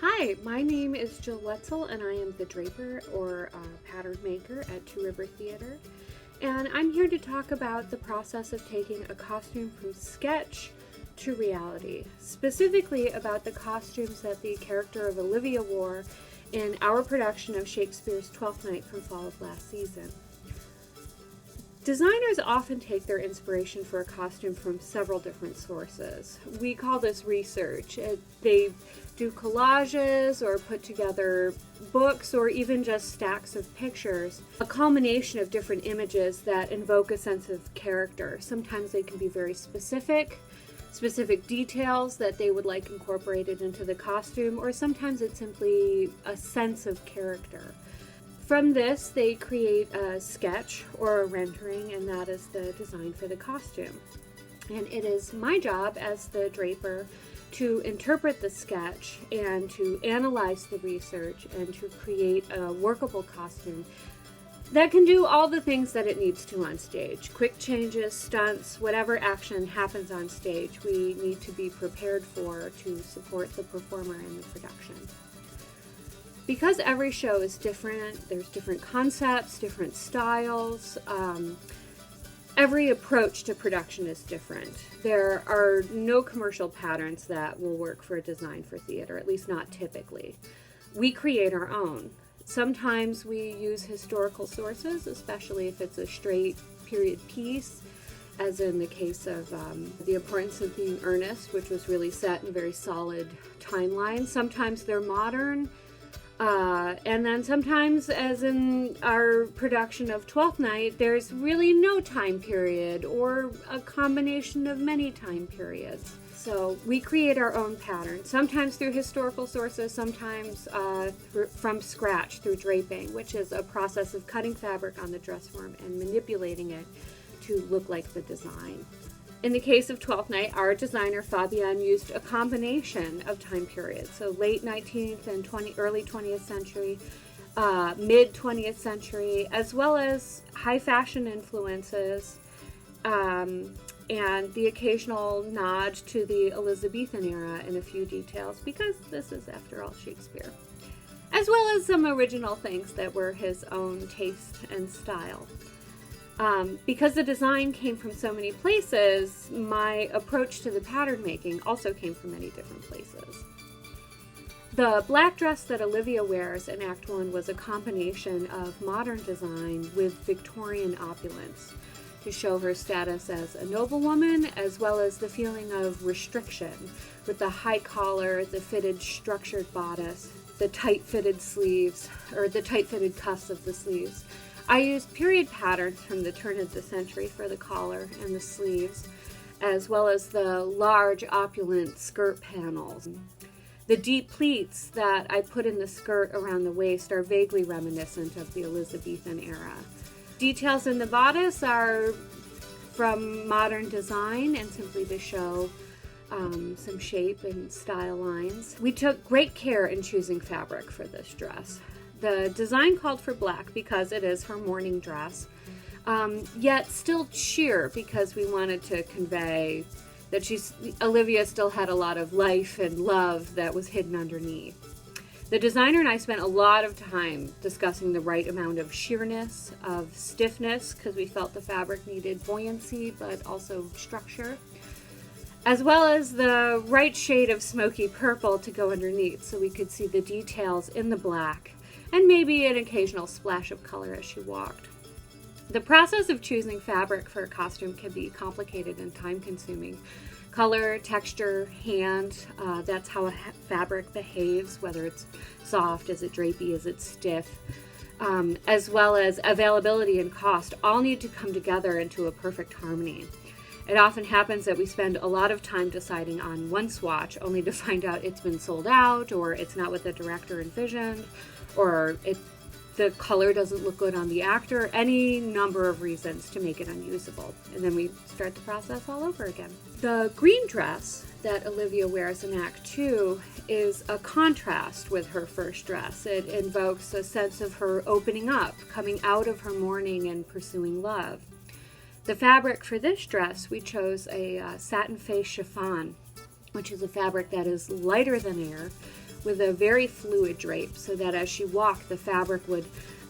Hi, my name is Jill Wetzel and I am the Draper or pattern maker at Two River Theater. And I'm here to talk about the process of taking a costume from sketch to reality, specifically about the costumes that the character of Olivia wore in our production of Shakespeare's Twelfth Night from fall of last season. Designers often take their inspiration for a costume from several different sources. We call this research. They do collages or put together books or even just stacks of pictures, a culmination of different images that invoke a sense of character. Sometimes they can be very specific details that they would like incorporated into the costume, or sometimes it's simply a sense of character. From this, they create a sketch or a rendering, and that is the design for the costume. And it is my job as the draper to interpret the sketch and to analyze the research and to create a workable costume that can do all the things that it needs to on stage. Quick changes, stunts, whatever action happens on stage, we need to be prepared for to support the performer in the production. Because every show is different, there's different concepts, different styles, every approach to production is different. There are no commercial patterns that will work for a design for theater, at least not typically. We create our own. Sometimes we use historical sources, especially if it's a straight period piece, as in the case of The Importance of Being Earnest, which was really set in a very solid timeline. Sometimes they're modern. And then sometimes, as in our production of Twelfth Night, there's really no time period or a combination of many time periods. So we create our own pattern, sometimes through historical sources, sometimes from scratch through draping, which is a process of cutting fabric on the dress form and manipulating it to look like the design. In the case of Twelfth Night, our designer Fabian used a combination of time periods, so late 19th and early 20th century, mid 20th century, as well as high fashion influences, and the occasional nod to the Elizabethan era in a few details, because this is, after all, Shakespeare, as well as some original things that were his own taste and style. Because the design came from so many places, my approach to the pattern making also came from many different places. The black dress that Olivia wears in Act 1 was a combination of modern design with Victorian opulence to show her status as a noblewoman, as well as the feeling of restriction with the high collar, the fitted structured bodice, the tight-fitted sleeves, or the tight-fitted cuffs of the sleeves. I used period patterns from the turn of the century for the collar and the sleeves, as well as the large opulent skirt panels. The deep pleats that I put in the skirt around the waist are vaguely reminiscent of the Elizabethan era. Details in the bodice are from modern design and simply to show some shape and style lines. We took great care in choosing fabric for this dress. The design called for black because it is her morning dress, yet still sheer because we wanted to convey that Olivia still had a lot of life and love that was hidden underneath. The designer and I spent a lot of time discussing the right amount of sheerness, of stiffness, because we felt the fabric needed buoyancy but also structure, as well as the right shade of smoky purple to go underneath so we could see the details in the black, and maybe an occasional splash of color as she walked. The process of choosing fabric for a costume can be complicated and time-consuming. Color, texture, hand, that's how a fabric behaves, whether it's soft, is it drapey, is it stiff, as well as availability and cost, all need to come together into a perfect harmony. It often happens that we spend a lot of time deciding on one swatch, only to find out it's been sold out, or it's not what the director envisioned, or the color doesn't look good on the actor, any number of reasons to make it unusable. And then we start the process all over again. The green dress that Olivia wears in Act 2 is a contrast with her first dress. It invokes a sense of her opening up, coming out of her mourning and pursuing love. The fabric for this dress, we chose a satin face chiffon, which is a fabric that is lighter than air, with a very fluid drape so that as she walked, the fabric would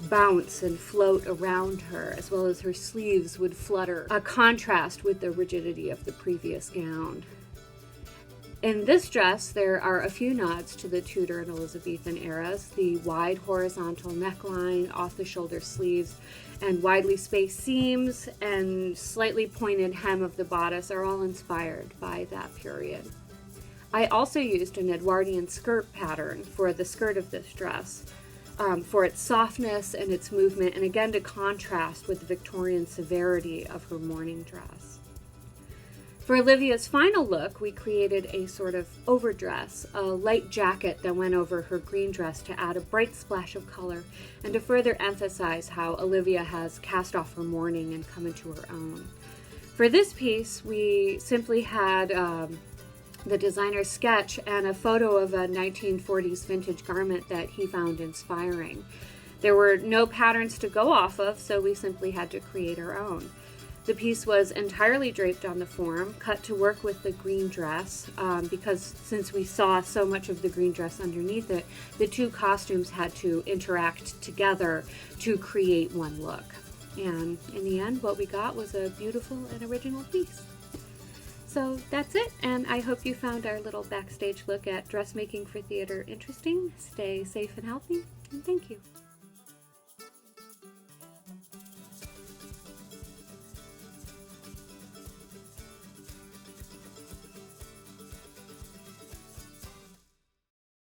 bounce and float around her, as well as her sleeves would flutter, a contrast with the rigidity of the previous gown. In this dress, there are a few nods to the Tudor and Elizabethan eras. The wide horizontal neckline, off-the-shoulder sleeves, and widely spaced seams and slightly pointed hem of the bodice are all inspired by that period. I also used an Edwardian skirt pattern for the skirt of this dress, for its softness and its movement, and again to contrast with the Victorian severity of her morning dress. For Olivia's final look, we created a sort of overdress, a light jacket that went over her green dress to add a bright splash of color and to further emphasize how Olivia has cast off her mourning and come into her own. For this piece, we simply had the designer's sketch and a photo of a 1940s vintage garment that he found inspiring. There were no patterns to go off of, so we simply had to create our own. The piece was entirely draped on the form, cut to work with the green dress, because since we saw so much of the green dress underneath it, the two costumes had to interact together to create one look. And in the end, what we got was a beautiful and original piece. So that's it, and I hope you found our little backstage look at dressmaking for theater interesting. Stay safe and healthy, and thank you.